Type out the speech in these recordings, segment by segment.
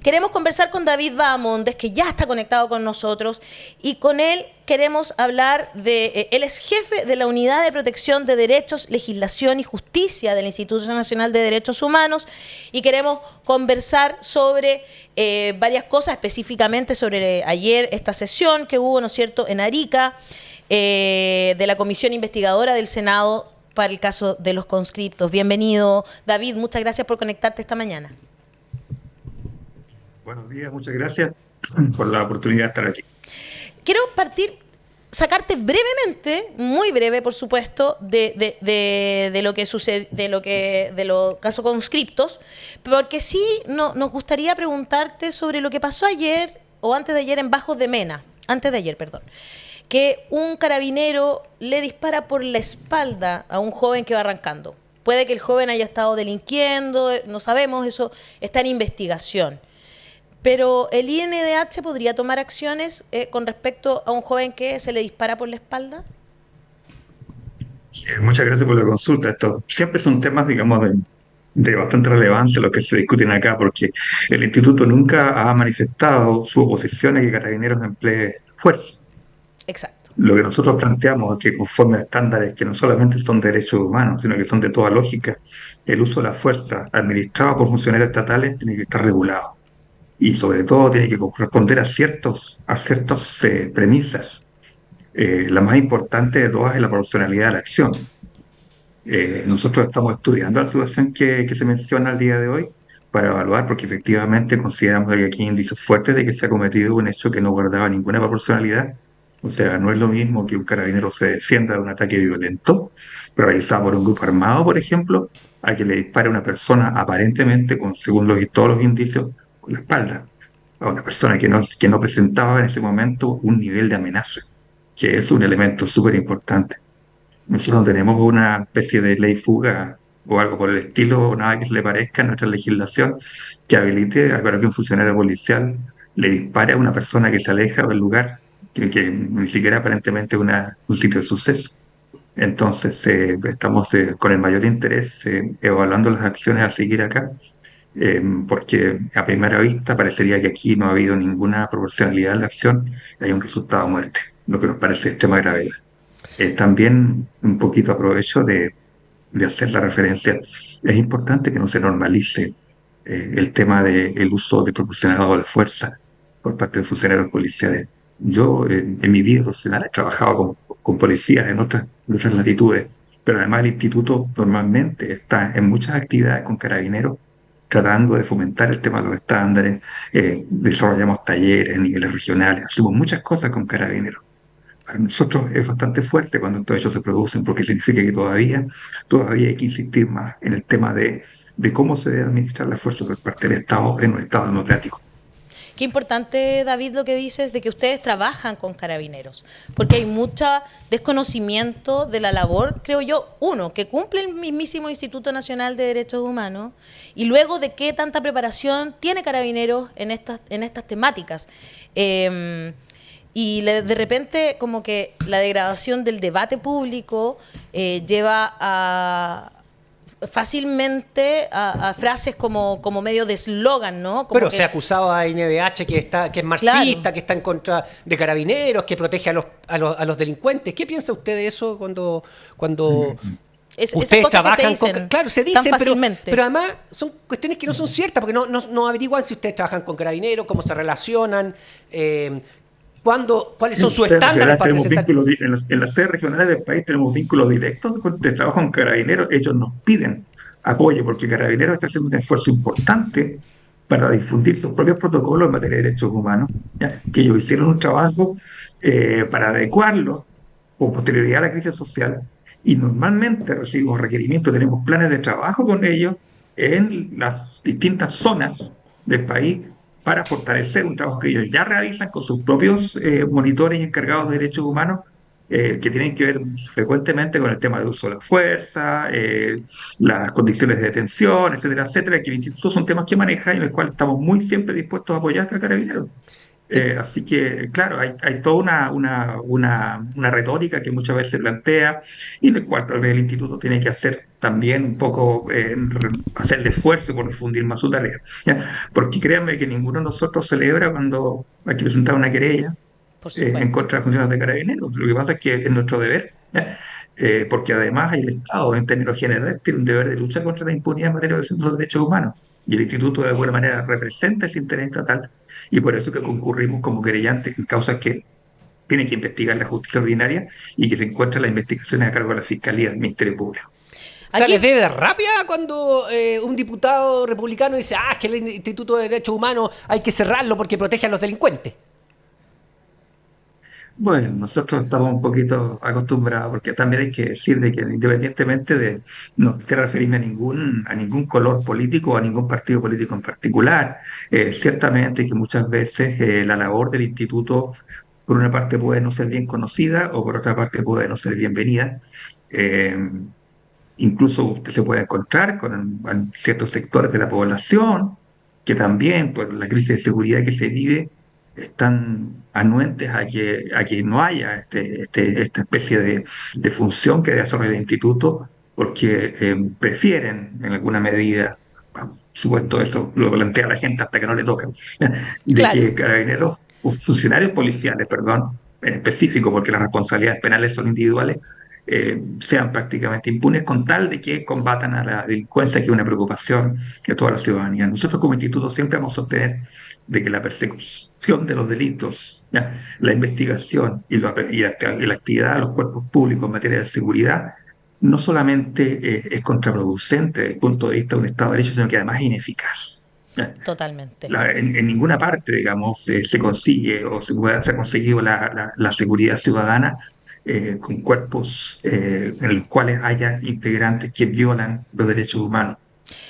Queremos conversar con David Bahamondes, que ya está conectado con nosotros, y con él queremos hablar de... él es jefe de la Unidad de Protección de Derechos, Legislación y Justicia del Instituto Nacional de Derechos Humanos, y queremos conversar sobre varias cosas, específicamente sobre ayer esta sesión que hubo, ¿no es cierto?, en Arica, de la Comisión Investigadora del Senado para el caso de los conscriptos. Bienvenido, David, muchas gracias por conectarte esta mañana. Buenos días, muchas gracias por la oportunidad de estar aquí. Quiero partir, sacarte brevemente, muy breve por supuesto, de lo que sucede, de los casos conscriptos, porque sí nos gustaría preguntarte sobre lo que pasó ayer o antes de ayer en Bajos de Mena, antes de ayer, perdón, que un carabinero le dispara por la espalda a un joven que va arrancando. Puede que el joven haya estado delinquiendo, no sabemos, eso está en investigación. Pero el INDH podría tomar acciones con respecto a un joven que se le dispara por la espalda. Muchas gracias por la consulta. Estos siempre son temas, digamos, de bastante relevancia los que se discuten acá, porque el instituto nunca ha manifestado su oposición a que Carabineros emplee fuerza. Exacto. Lo que nosotros planteamos es que conforme a estándares que no solamente son de derechos humanos, sino que son de toda lógica, el uso de la fuerza administrado por funcionarios estatales tiene que estar regulado. Y sobre todo tiene que corresponder a ciertas premisas. La más importante de todas es la proporcionalidad de la acción. Nosotros estamos estudiando la situación que se menciona al día de hoy para evaluar, porque efectivamente consideramos que aquí hay indicios fuertes de que se ha cometido un hecho que no guardaba ninguna proporcionalidad. O sea, no es lo mismo que un carabinero se defienda de un ataque violento realizado por un grupo armado, por ejemplo, a que le dispare a una persona aparentemente, según todos los indicios, por la espalda, a una persona que no presentaba en ese momento un nivel de amenaza, que es un elemento súper importante. Nosotros no tenemos una especie de ley fuga o algo por el estilo, o nada que se le parezca a nuestra legislación que habilite a que un funcionario policial le dispare a una persona que se aleja del lugar, que ni siquiera aparentemente es un sitio de suceso. Entonces, estamos con el mayor interés evaluando las acciones a seguir acá, porque a primera vista parecería que aquí no ha habido ninguna proporcionalidad en la acción y hay un resultado de muerte, lo que nos parece de extrema gravedad. También un poquito aprovecho de hacer la referencia. Es importante que no se normalice el tema del uso desproporcionado de la fuerza por parte de funcionarios policiales. Yo en mi vida profesional he trabajado con policías en otras latitudes, pero además el instituto normalmente está en muchas actividades con carabineros tratando de fomentar el tema de los estándares, desarrollamos talleres a niveles regionales, hacemos muchas cosas con carabineros. Para nosotros es bastante fuerte cuando estos hechos se producen porque significa que todavía hay que insistir más en el tema de cómo se debe administrar la fuerza por parte del Estado en un Estado democrático. Qué importante, David, lo que dices de que ustedes trabajan con carabineros, porque hay mucho desconocimiento de la labor, creo yo, uno, que cumple el mismísimo Instituto Nacional de Derechos Humanos, y luego de qué tanta preparación tiene carabineros en estas temáticas. De repente como que la degradación del debate público lleva a fácilmente a frases como medio de eslogan, ¿no? Pero se ha acusado a INDH que es marxista, claro, que está en contra de carabineros, que protege a los delincuentes. ¿Qué piensa usted de eso cuando ustedes trabajan con... Claro, se dicen, pero además son cuestiones que no son ciertas, porque no averiguan si ustedes trabajan con carabineros, cómo se relacionan, ¿cuáles son sus estándares para presentar? En las sedes regionales del país tenemos vínculos directos de trabajo con carabineros. Ellos nos piden apoyo porque Carabineros está haciendo un esfuerzo importante para difundir sus propios protocolos en materia de derechos humanos, ¿ya? Que ellos hicieron un trabajo para adecuarlos con posterioridad a la crisis social, y normalmente recibimos requerimientos, tenemos planes de trabajo con ellos en las distintas zonas del país para fortalecer un trabajo que ellos ya realizan con sus propios monitores encargados de derechos humanos, que tienen que ver frecuentemente con el tema de uso de la fuerza, las condiciones de detención, etcétera, etcétera, que el instituto son temas que maneja y en el cual estamos muy siempre dispuestos a apoyar a Carabineros. Así que, claro, hay toda una retórica que muchas veces se plantea y en el cual tal vez el instituto tiene que hacer también un poco, hacer el esfuerzo por difundir más su tarea, ¿ya? Porque créanme que ninguno de nosotros celebra cuando hay que presentar una querella Por en supuesto. contra de funcionarios de Carabineros. Lo que pasa es que es nuestro deber, ¿ya? Porque además el Estado, en términos generales, tiene un deber de lucha contra la impunidad en materia de los derechos humanos. Y el instituto de alguna manera representa ese interés estatal y por eso que concurrimos como querellantes en causas que tiene que investigar la justicia ordinaria y que se encuentran las investigaciones a cargo de la Fiscalía del Ministerio Público. O sea, Aquí, les debe dar rabia cuando un diputado republicano dice, es que el Instituto de Derechos Humanos hay que cerrarlo porque protege a los delincuentes. Bueno, nosotros estamos un poquito acostumbrados, porque también hay que decir de que independientemente de no quiero referirme a ningún color político o a ningún partido político en particular, ciertamente que muchas veces la labor del instituto, por una parte, puede no ser bien conocida o por otra parte puede no ser bienvenida. Eh, Incluso usted se puede encontrar con ciertos sectores de la población que también, por la crisis de seguridad que se vive, están anuentes a que no haya esta especie de función que desarrolla el instituto, porque prefieren, en alguna medida, por supuesto, eso lo plantea la gente hasta que no le toca, de claro, que carabineros, o funcionarios policiales, perdón, en específico, porque las responsabilidades penales son individuales, sean prácticamente impunes con tal de que combatan a la delincuencia, que es una preocupación de toda la ciudadanía. Nosotros como instituto siempre vamos a sostener de que la persecución de los delitos, ¿ya? La investigación y la actividad de los cuerpos públicos en materia de seguridad no solamente es contraproducente desde el punto de vista de un Estado de Derecho, sino que además es ineficaz. ¿Ya? totalmente. En ninguna parte, digamos, se consigue o se ha conseguido la seguridad ciudadana con cuerpos en los cuales haya integrantes que violan los derechos humanos.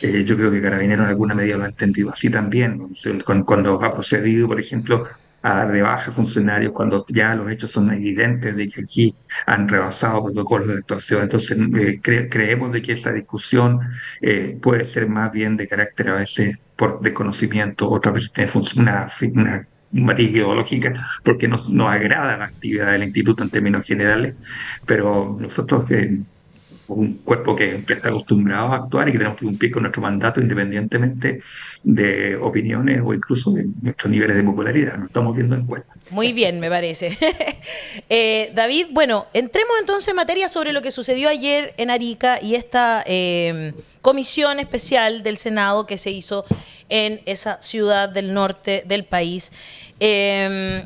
Yo creo que Carabineros en alguna medida lo ha entendido así también, ¿no? Cuando ha procedido, por ejemplo, a dar de baja funcionarios, cuando ya los hechos son evidentes de que aquí han rebasado protocolos de actuación. Entonces, creemos de que esa discusión puede ser más bien de carácter a veces por desconocimiento, otras veces tiene una matiz ideológica, porque nos agrada la actividad del instituto en términos generales, pero nosotros un cuerpo que está acostumbrado a actuar y que tenemos que cumplir con nuestro mandato independientemente de opiniones o incluso de nuestros niveles de popularidad. Nos estamos viendo en cuenta. Muy bien, me parece. David, bueno, entremos entonces en materia sobre lo que sucedió ayer en Arica y esta comisión especial del Senado que se hizo en esa ciudad del norte del país.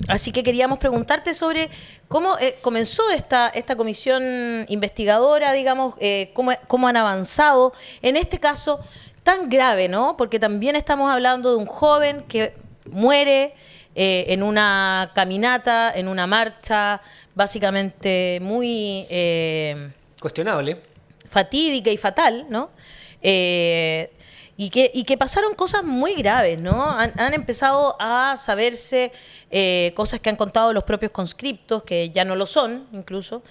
Así que queríamos preguntarte sobre cómo comenzó esta comisión investigadora, digamos, cómo han avanzado en este caso tan grave, ¿no? Porque también estamos hablando de un joven que muere en una caminata, en una marcha, básicamente muy Cuestionable. fatídica y fatal, ¿no? Y que pasaron cosas muy graves, ¿no? Han empezado a saberse cosas que han contado los propios conscriptos, que ya no lo son, incluso,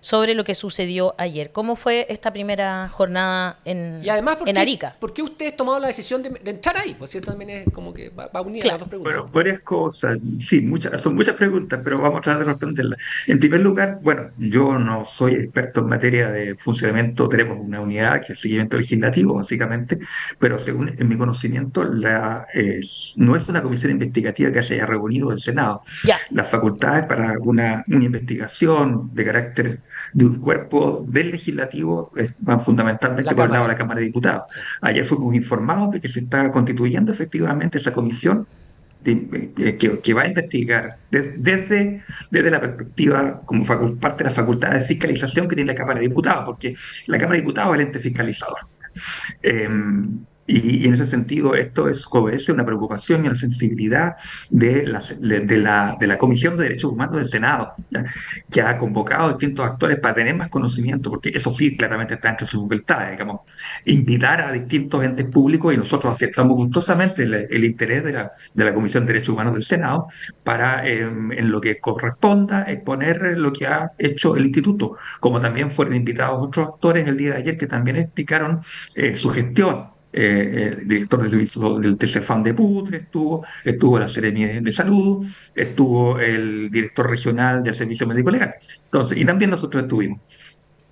sobre lo que sucedió ayer. ¿Cómo fue esta primera jornada Y además, en Arica? ¿por qué ustedes tomaron la decisión de entrar ahí? Pues eso también es como que va unida Claro. las dos preguntas. Bueno, varias cosas, sí, son muchas preguntas, pero vamos a tratar de responderlas. En primer lugar, bueno, yo no soy experto en materia de funcionamiento, tenemos una unidad que es seguimiento legislativo, básicamente, pero según en mi conocimiento, no es una comisión investigativa que haya reunido el Senado. Ya, Las facultades para una investigación de carácter de un cuerpo del legislativo van fundamentalmente La por el lado de Cámara. la Cámara de Diputados. Sí. Ayer fuimos informados de que se está constituyendo efectivamente esa comisión que va a investigar desde la perspectiva como parte de la facultad de fiscalización que tiene la Cámara de Diputados, porque la Cámara de Diputados es el ente fiscalizador. Eh, y en ese sentido, obedece a una preocupación y una sensibilidad de la Comisión de Derechos Humanos del Senado, ¿ya? Que ha convocado a distintos actores para tener más conocimiento, porque eso sí, claramente está entre sus facultades, digamos, invitar a distintos entes públicos y nosotros aceptamos gustosamente el interés de la Comisión de Derechos Humanos del Senado para, en lo que corresponda, exponer lo que ha hecho el instituto, como también fueron invitados otros actores el día de ayer que también explicaron su gestión el director del servicio del CEFAM de Putre estuvo la Seremi de Salud, estuvo el director regional del Servicio Médico Legal. Entonces, y también nosotros estuvimos.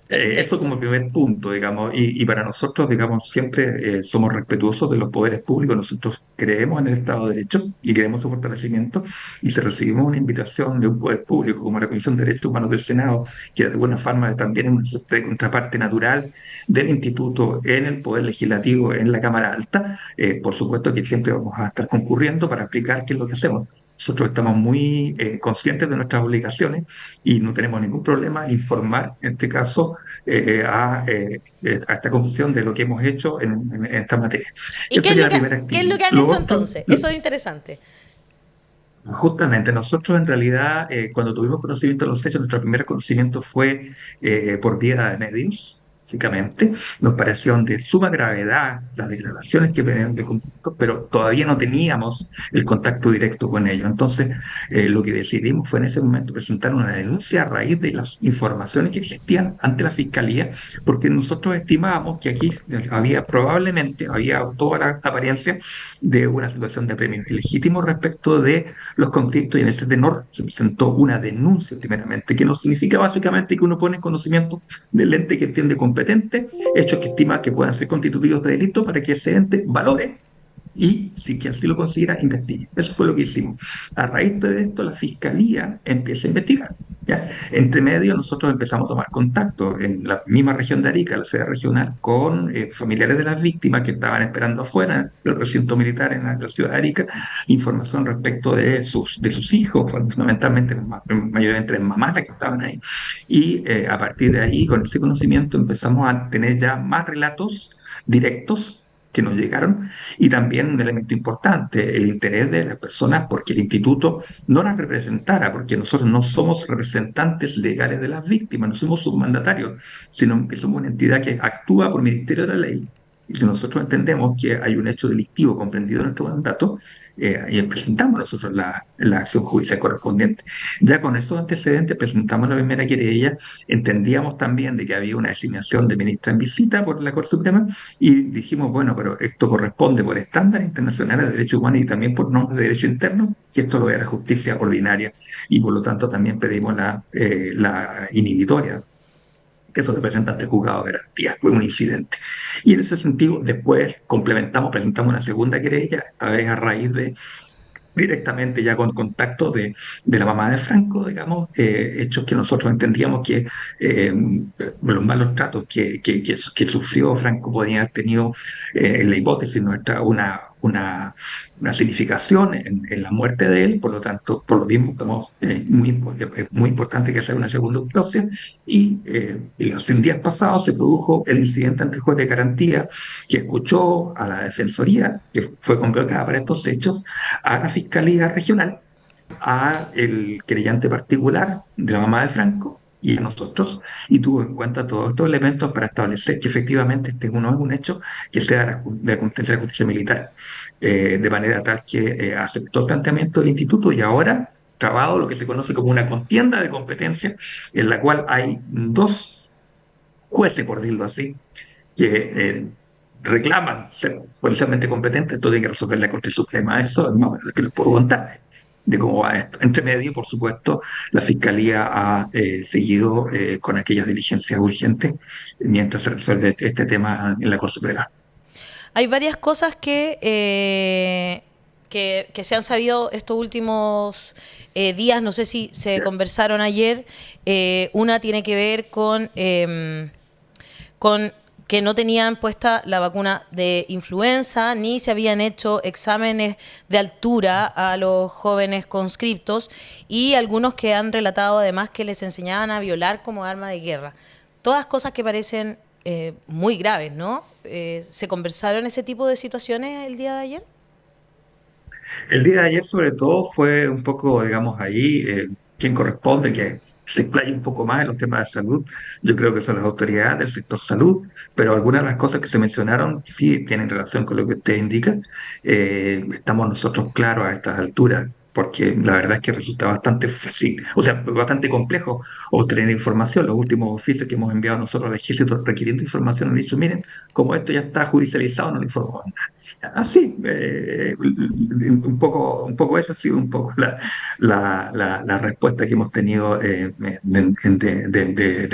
Eso Perfecto. como primer punto, digamos, y para nosotros, digamos, siempre somos respetuosos de los poderes públicos, nosotros creemos en el Estado de Derecho y queremos su fortalecimiento, y si recibimos una invitación de un poder público como la Comisión de Derechos Humanos del Senado, que de alguna forma también es una suerte de contraparte natural del Instituto en el Poder Legislativo, en la Cámara Alta, por supuesto que siempre vamos a estar concurriendo para explicar qué es lo que hacemos. Nosotros estamos muy conscientes de nuestras obligaciones y no tenemos ningún problema en informar, en este caso, a esta comisión de lo que hemos hecho en esta materia. ¿Y Esa qué es sería lo la que, primera qué es lo actividad. que han Lo hecho otro, entonces? Eso es interesante. justamente nosotros en realidad, cuando tuvimos conocimiento de los hechos, nuestro primer conocimiento fue por vía de medios. Básicamente, nos parecieron de suma gravedad las declaraciones que venían de contacto, pero todavía no teníamos el contacto directo con ellos. Entonces, lo que decidimos fue en ese momento presentar una denuncia a raíz de las informaciones que existían ante la Fiscalía, porque nosotros estimábamos que aquí había toda la apariencia de una situación de premio ilegítimo respecto de los conflictos, y en ese tenor se presentó una denuncia primeramente, que no significa básicamente que uno pone en conocimiento del ente que entiende competente hechos que estima que puedan ser constitutivos de delito para que ese ente valore y, si que así lo considera, investigue. Eso fue lo que hicimos. A raíz de esto, la Fiscalía empieza a investigar. ¿Ya? Entre medio, nosotros empezamos a tomar contacto en la misma región de Arica, la sede regional, con familiares de las víctimas que estaban esperando afuera del recinto militar en la ciudad de Arica, información respecto de sus hijos, fundamentalmente, mayormente mamás las que estaban ahí. Y a partir de ahí, con ese conocimiento, empezamos a tener ya más relatos directos que nos llegaron, y también un elemento importante, el interés de las personas porque el instituto no las representara, porque nosotros no somos representantes legales de las víctimas, no somos submandatarios, sino que somos una entidad que actúa por ministerio de la ley. Y si nosotros entendemos que hay un hecho delictivo comprendido en nuestro mandato, y presentamos nosotros la acción judicial correspondiente. Ya con esos antecedentes presentamos la primera querella, entendíamos también de que había una designación de ministra en visita por la Corte Suprema, y dijimos, bueno, pero esto corresponde por estándares internacionales de derechos humanos y también por normas de derecho interno, que esto lo vea la justicia ordinaria, y por lo tanto también pedimos la inhibitoria, que eso se presenta ante el juzgado de garantía, fue un incidente. Y en ese sentido, después complementamos, presentamos una segunda querella, esta vez a raíz de directamente ya con contacto de la mamá de Franco, digamos, hechos que nosotros entendíamos que los malos tratos que sufrió Franco podían haber tenido, en la hipótesis nuestra, una significación en la muerte de él. Por lo tanto, por lo mismo, es muy importante que se haga una segunda autopsia, y los días pasados se produjo el incidente ante el juez de garantía, que escuchó a la defensoría, que fue convocada para estos hechos, a la Fiscalía Regional, a el querellante particular de la mamá de Franco y a nosotros, y tuvo en cuenta todos estos elementos para establecer que efectivamente este no es un hecho que sea de la competencia de la justicia militar, de manera tal que aceptó el planteamiento del instituto, y ahora trabado lo que se conoce como una contienda de competencia, en la cual hay dos jueces, por decirlo así, que reclaman ser policialmente competentes. Esto tiene que resolver la Corte Suprema. Eso es más o menos lo que les puedo contar de cómo va esto. Entre medio, por supuesto, la Fiscalía ha seguido con aquellas diligencias urgentes mientras se resuelve este tema en la Corte Suprema. Hay varias cosas que se han sabido estos últimos días, no sé si se conversaron ayer. Una tiene que ver con que no tenían puesta la vacuna de influenza, ni se habían hecho exámenes de altura a los jóvenes conscriptos, y algunos que han relatado además que les enseñaban a violar como arma de guerra. Todas cosas que parecen muy graves, ¿no? ¿Se conversaron ese tipo de situaciones el día de ayer? El día de ayer, sobre todo, fue un poco, digamos, ahí quien corresponde que se explaye un poco más en los temas de salud. Yo creo que son las autoridades del sector salud, pero algunas de las cosas que se mencionaron sí tienen relación con lo que usted indica. Estamos nosotros claros a estas alturas, porque la verdad es que resulta bastante fácil, o sea, bastante complejo obtener información. Los últimos oficios que hemos enviado nosotros al ejército requiriendo información han dicho, miren, como esto ya está judicializado, no le informamos nada. Así, un poco esa ha sido un poco la respuesta que hemos tenido del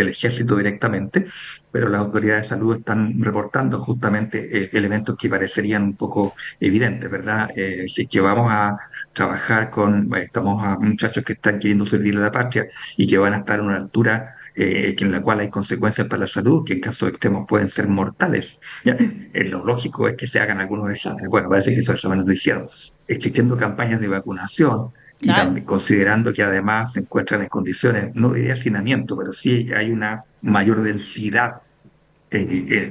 ejército directamente, pero las autoridades de salud están reportando justamente elementos que parecerían un poco evidentes, ¿verdad? Si es que vamos a trabajar estamos a muchachos que están queriendo servir a la patria y que van a estar a una altura en la cual hay consecuencias para la salud, que en casos extremos pueden ser mortales. ¿Ya? Lo lógico es que se hagan algunos exámenes. Bueno, parece que esos exámenes lo hicieron. Existiendo campañas de vacunación y Claro. también considerando que además se encuentran en condiciones, no de hacinamiento, pero sí hay una mayor densidad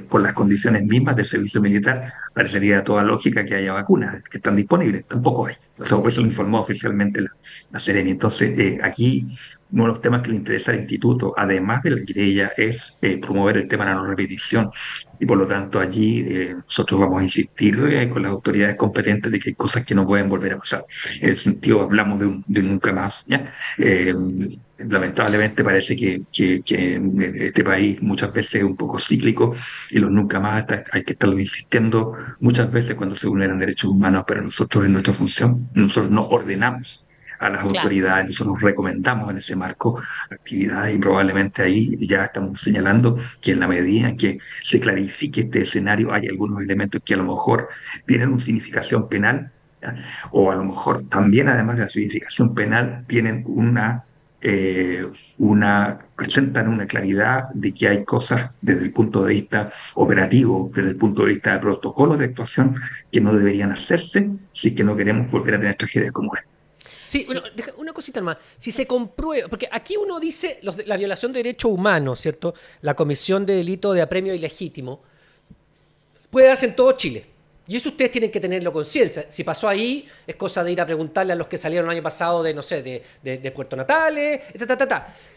por las condiciones mismas del servicio militar, parecería de toda lógica que haya vacunas que están disponibles. Tampoco hay. Eso lo informó oficialmente la Seremi. Entonces, aquí uno de los temas que le interesa al instituto, además de la querella, es promover el tema de la no repetición. Y por lo tanto, allí nosotros vamos a insistir con las autoridades competentes de que hay cosas que no pueden volver a pasar. En el sentido, hablamos de nunca más. ¿Ya? Lamentablemente parece que este país muchas veces es un poco cíclico y los nunca más hay que estarlo insistiendo muchas veces cuando se vulneran derechos humanos, pero nosotros en nuestra función, nosotros no ordenamos a las Claro. autoridades, nosotros recomendamos en ese marco actividades y probablemente ahí ya estamos señalando que en la medida en que se clarifique este escenario hay algunos elementos que a lo mejor tienen una significación penal, ¿ya? O a lo mejor también además de la significación penal tienen eh, presentan una claridad de que hay cosas desde el punto de vista operativo, desde el punto de vista de protocolos de actuación que no deberían hacerse si es que no queremos volver a tener tragedias como esta. Sí, bueno, una cosita más. Si se comprueba, porque aquí uno dice la violación de derechos humanos, ¿cierto? La comisión de delito de apremio ilegítimo puede darse en todo Chile. Y eso ustedes tienen que tenerlo conciencia. Si pasó ahí, es cosa de ir a preguntarle a los que salieron el año pasado de, no sé, de Puerto Natales,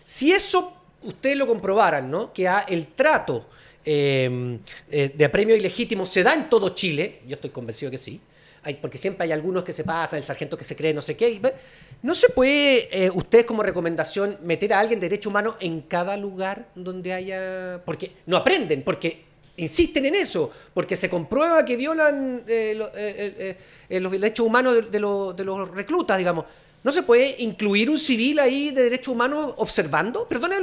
Si eso ustedes lo comprobaran, ¿no? Que el trato de apremio ilegítimo se da en todo Chile, yo estoy convencido que sí, porque siempre hay algunos que se pasan, el sargento que se cree no sé qué. ¿No se puede, ustedes como recomendación, meter a alguien de derecho humano en cada lugar donde haya...? Porque no aprenden, porque insisten en eso, porque se comprueba que violan los derechos humanos de los reclutas, digamos. ¿No se puede incluir un civil ahí de derechos humanos observando? Perdone,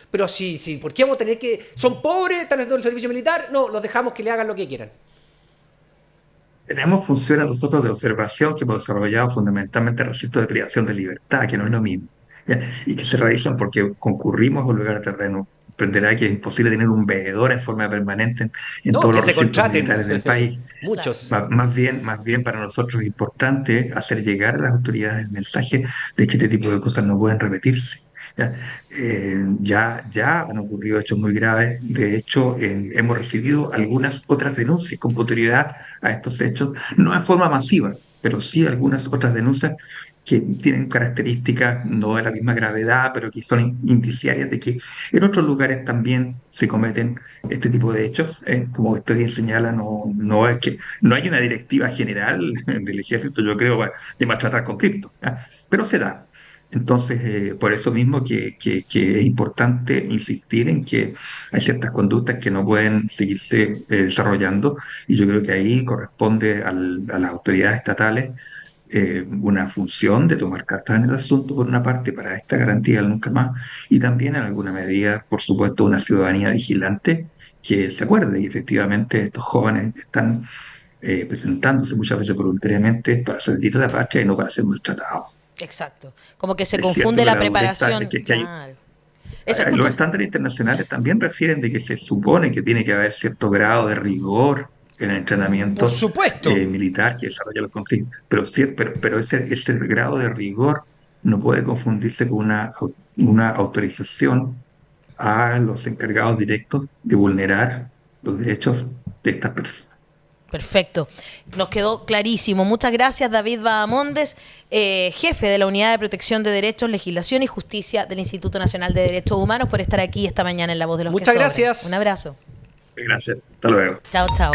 pero sí, ¿por qué vamos a tener que...? ¿Son pobres? ¿Están haciendo el servicio militar? No, los dejamos que le hagan lo que quieran. Tenemos funciones nosotros de observación que hemos desarrollado fundamentalmente en recintos de privación de libertad, que no es lo mismo, ¿ya? Y que se realizan porque concurrimos a un lugar de terreno. Comprenderá que es imposible tener un veedor en forma permanente en No, todos que los se recintos contraten militares del país. Claro. muchos. Más bien para nosotros es importante hacer llegar a las autoridades el mensaje de que este tipo de cosas no pueden repetirse. ¿Ya? Ya han ocurrido hechos muy graves. De hecho, hemos recibido algunas otras denuncias con posterioridad a estos hechos, no en forma masiva, pero sí algunas otras denuncias que tienen características no de la misma gravedad, pero que son indiciarias de que en otros lugares también se cometen este tipo de hechos. Como usted bien señala, no es que no hay una directiva general del ejército, yo creo, de maltratar con cripto, ¿ya? Pero se da. Entonces, por eso mismo que es importante insistir en que hay ciertas conductas que no pueden seguirse desarrollando y yo creo que ahí corresponde a las autoridades estatales una función de tomar cartas en el asunto por una parte para esta garantía del nunca más y también en alguna medida, por supuesto, una ciudadanía vigilante que se acuerde y efectivamente estos jóvenes están presentándose muchas veces voluntariamente para servir a la patria y no para ser maltratados. Exacto. Como que se Es cierto confunde que la la dureza, preparación. que hay, Claro. Eso es los justo. estándares internacionales también refieren de que se supone que tiene que haber cierto grado de rigor en el Por entrenamiento supuesto. militar que desarrolla los conflictos, pero ese grado de rigor no puede confundirse con una autorización a los encargados directos de vulnerar los derechos de estas personas. Perfecto. Nos quedó clarísimo. Muchas gracias, David Bahamondes, jefe de la Unidad de Protección de Derechos, Legislación y Justicia del Instituto Nacional de Derechos Humanos, por estar aquí esta mañana en La Voz de los Muchas que Sobran. gracias. Un abrazo. Gracias. Hasta luego. Chao, chao.